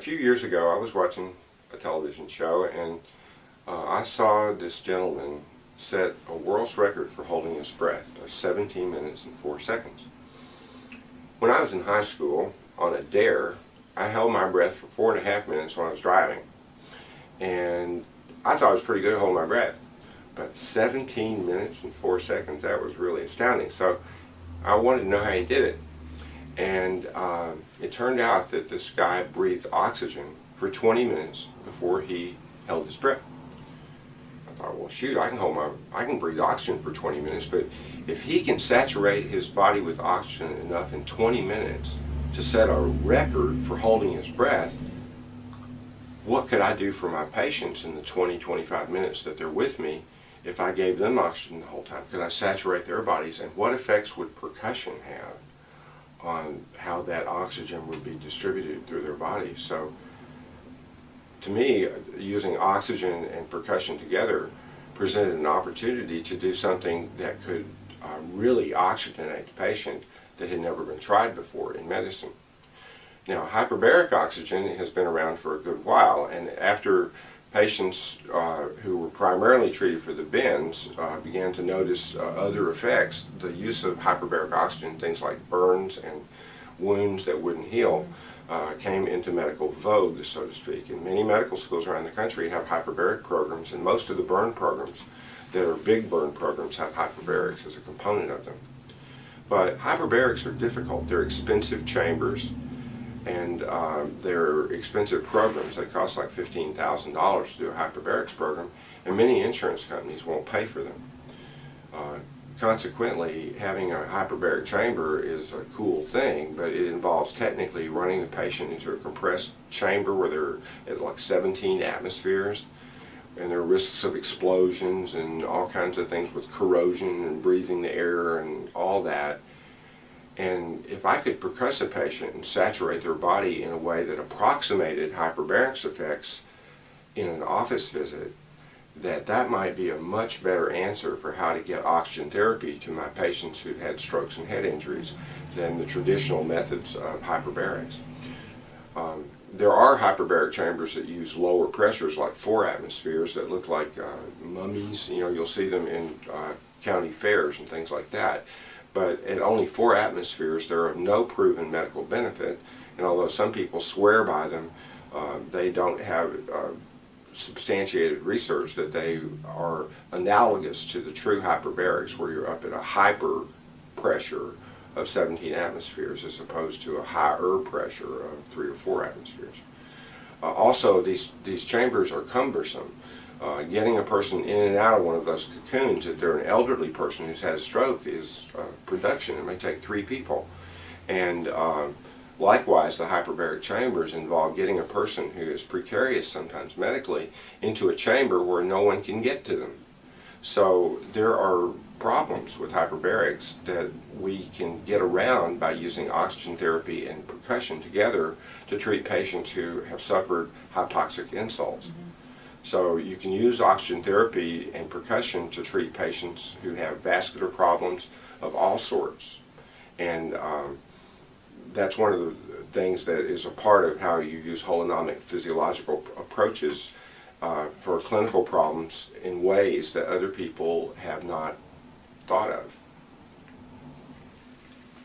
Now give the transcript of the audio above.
few years ago, I was watching a television show, and I saw this gentleman set a world's record for holding his breath of 17 minutes and 4 seconds. When I was in high school, on a dare, I held my breath for 4.5 minutes when I was driving. And I thought it was pretty good to hold my breath. But 17 minutes and 4 seconds, that was really astounding. So I wanted to know how he did it. And it turned out that this guy breathed oxygen for 20 minutes before he held his breath. I thought, well, shoot, I can breathe oxygen for 20 minutes, but if he can saturate his body with oxygen enough in 20 minutes to set a record for holding his breath, what could I do for my patients in the 20-25 minutes that they're with me if I gave them oxygen the whole time? Could I saturate their bodies, and what effects would percussion have on how that oxygen would be distributed through their bodies? So to me, using oxygen and percussion together presented an opportunity to do something that could really oxygenate the patient that had never been tried before in medicine. Now, hyperbaric oxygen has been around for a good while, and after patients who were primarily treated for the bends began to notice other effects, the use of hyperbaric oxygen, things like burns and wounds that wouldn't heal, came into medical vogue, so to speak. And many medical schools around the country have hyperbaric programs, and most of the burn programs that are big burn programs have hyperbarics as a component of them. But hyperbarics are difficult. They're expensive chambers, and they're expensive programs. They cost like $15,000 to do a hyperbarics program, and many insurance companies won't pay for them. Consequently, having a hyperbaric chamber is a cool thing, but it involves technically running the patient into a compressed chamber where they're at like 17 atmospheres, and there are risks of explosions and all kinds of things with corrosion and breathing the air and all that. And if I could percuss a patient and saturate their body in a way that approximated hyperbarics effects in an office visit, that might be a much better answer for how to get oxygen therapy to my patients who've had strokes and head injuries than the traditional methods of hyperbarics. There are hyperbaric chambers that use lower pressures, like 4 atmospheres, that look like mummies. You know, you'll see them in county fairs and things like that. But at only 4 atmospheres, they're of no proven medical benefit. And although some people swear by them, they don't have substantiated research that they are analogous to the true hyperbarics, where you're up at a hyper pressure of 17 atmospheres as opposed to a higher pressure of 3 or 4 atmospheres. Also, these chambers are cumbersome. Getting a person in and out of one of those cocoons, if they're an elderly person who's had a stroke, is production. It may take 3 people. And likewise, the hyperbaric chambers involve getting a person who is precarious sometimes medically into a chamber where no one can get to them. So there are problems with hyperbarics that we can get around by using oxygen therapy and percussion together to treat patients who have suffered hypoxic insults. So you can use oxygen therapy and percussion to treat patients who have vascular problems of all sorts. And that's one of the things that is a part of how you use holonomic physiological approaches for clinical problems in ways that other people have not thought of.